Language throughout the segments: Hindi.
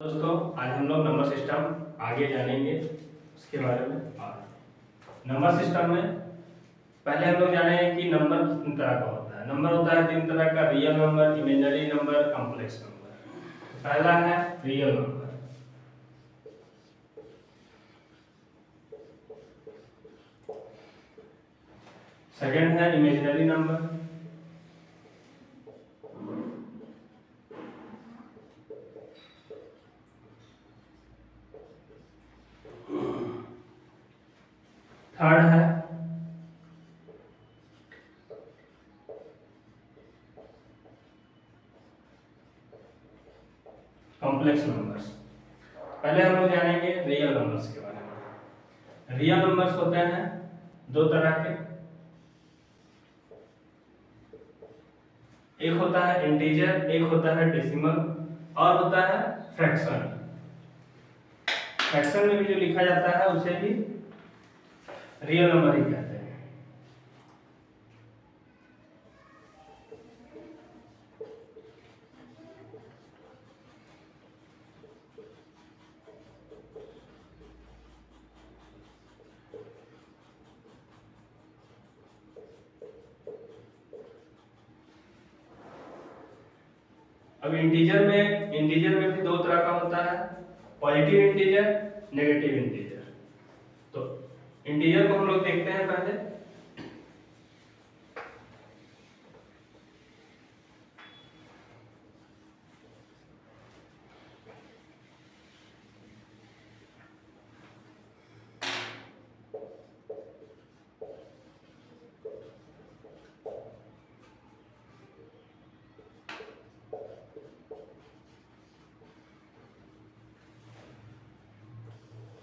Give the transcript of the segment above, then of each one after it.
दोस्तों आज हम लोग नंबर सिस्टम आगे जानेंगे उसके बारे में। और नंबर सिस्टम में पहले हम लोग जानेंगे कि नंबर कितने तरह का होता है। नंबर होता है तीन तरह का: real number, imaginary number, complex number. पहला है रियल नंबर। सेकंड है इमेजिनरी नंबर। थर्ड है कॉम्प्लेक्स नंबर्स। पहले हम लोग जानेंगे रियल नंबर्स के बारे में। रियल नंबर्स होते हैं दो तरह के। एक होता है इंटीजर, एक होता है डेसिमल, और होता है फ्रैक्शन। फ्रैक्शन में भी जो लिखा जाता है उसे भी रियल नंबर ही कहते हैं। अब इंटीजर में भी दो तरह का होता है: पॉजिटिव इंटीजर, नेगेटिव इंटीजर। तो इंटीजर को हम लोग देखते हैं पहले।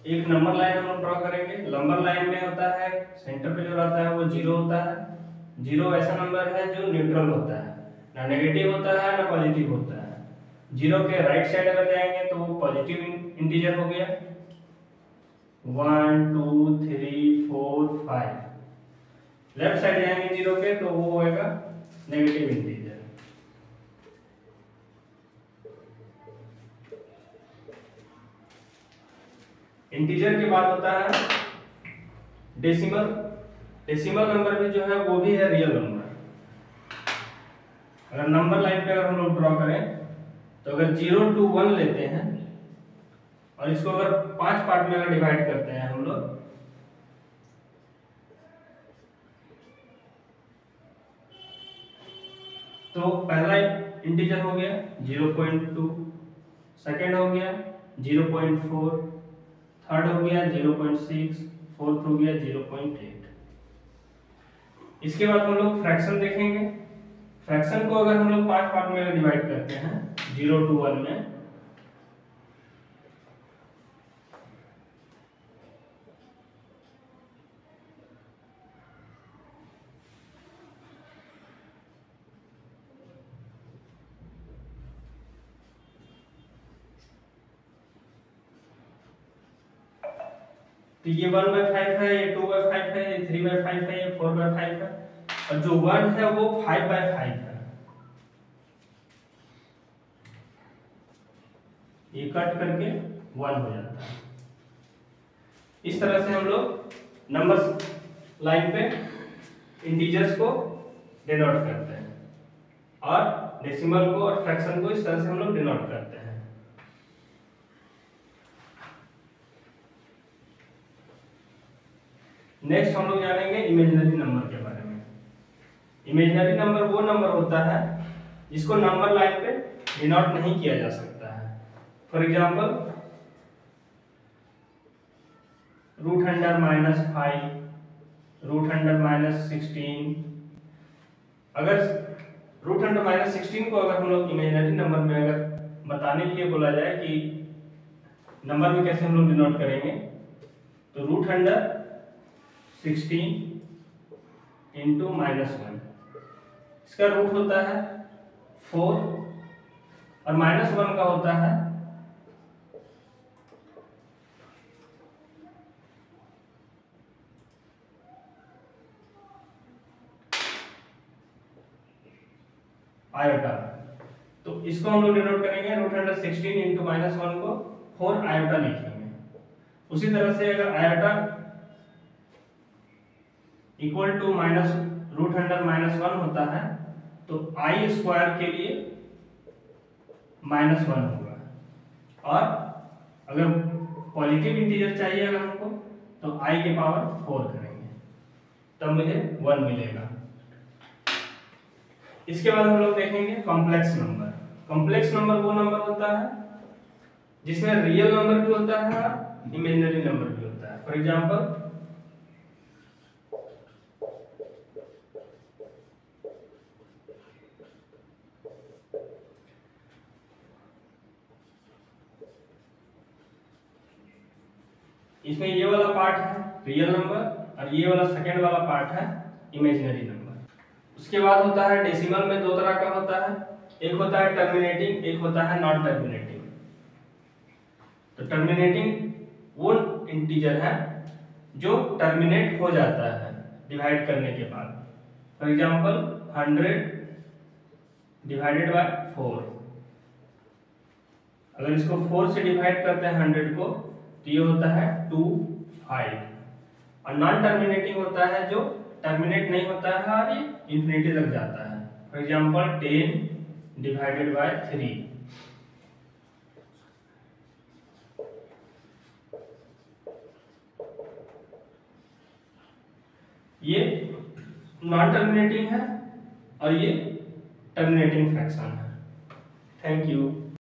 एक नंबर लाइन हम लोग ड्रॉ करेंगे। नंबर लाइन में होता है सेंटर पे जो रहता है वो जीरो होता है। जीरो ऐसा नंबर है जो न्यूट्रल होता है, ना नेगेटिव होता है ना पॉजिटिव होता है। जीरो के राइट साइड अगर जाएंगे तो वो पॉजिटिव इंटीजर हो गया, 1 2 3 4 5। लेफ्ट साइड जाएंगे जीरो के तो वो होएगा नेगेटिव इंटीजर। इंटीजर के बाद होता है डेसिमल। डेसिमल नंबर भी जो है वो भी है रियल नंबर। अगर नंबर लाइन पे अगर हम लोग ड्रॉ करें तो अगर 0 to 1 लेते हैं और इसको अगर 5 पार्ट में अगर डिवाइड करते हैं हम लोग, तो पहला इंटीजर हो गया 0.2, सेकेंड हो गया 0.4, थर्ड हो गया 0.6, फोर्थ हो गया 0.8। इसके बाद हम लोग फ्रैक्शन देखेंगे। फ्रैक्शन को अगर हम लोग 5 पार्ट में डिवाइड करते हैं 0 to 1 में, तो ये 1/5 है, ये 2/5 है, ये 3/5 है, ये 4/5 है, और जो 1 है वो 5/5 है। ये कट करके 1 हो जाता है। इस तरह से हम लोग नंबर्स लाइन पे इंटीजर्स को डिनोट करते हैं और डेसिमल को और फ्रैक्शन को इस तरह से हम लोग डिनोट करते हैं। नेक्स्ट हम लोग जानेंगे इमेजिनरी नंबर के बारे में। इमेजिनरी नंबर वो नंबर होता है जिसको नंबर लाइन पे डिनोट नहीं किया जा सकता है। For example √100-5, √100-16। अगर √100-16 को अगर हम लोग इमेजिनरी नंबर में अगर बताने के लिए बोला जाए कि नंबर में कैसे हम लोग डिनोट करेंगे, तो √100-16 इंटू -1। इसका रूट होता है 4 और -1 का होता है आयोटा। तो इसको हम लोग डिनोट करेंगे रूट अंडर 16 इंटू -1 को 4 आयोटा लिखेंगे। उसी तरह से अगर iota equal to root under -1 होता है तो आई स्क्वायर के लिए -1 होगा, और अगर पॉजिटिव इंटीजर चाहिए अगर हमको तो आई के पावर 4 करेंगे, तब मुझे 1 मिलेगा। इसके बाद हम लोग देखेंगे कॉम्प्लेक्स नंबर। कॉम्प्लेक्स नंबर वो नंबर होता है जिसमें रियल नंबर भी होता है और इमेजिनरी नंबर भी होता है। फॉर एग्जांपल इसमें ये वाला पार्ट है रियल नंबर और ये वाला सेकेंड वाला पार्ट है इमेजिनरी नंबर। उसके बाद होता है डेसिमल में दो तरह का होता है, एक होता है टर्मिनेटिंग, एक होता है नॉन टर्मिनेटिंग। तो टर्मिनेटिंग वो इंटीजर है जो टर्मिनेट हो जाता है डिवाइड करने के बाद। फॉर एग्जांपल 100 डिवाइडेड बाय 4, अगर इसको 4 से डिवाइड करते हैं 100 को तो ये होता है 2 5। और नॉन टर्मिनेटिंग होता है जो टर्मिनेट नहीं होता है और ये इंफिनिटी तक जाता है। For example 10 divided by 3। ये नॉन टर्मिनेटिंग है और ये टर्मिनेटिंग फ्रैक्शन है। Thank you.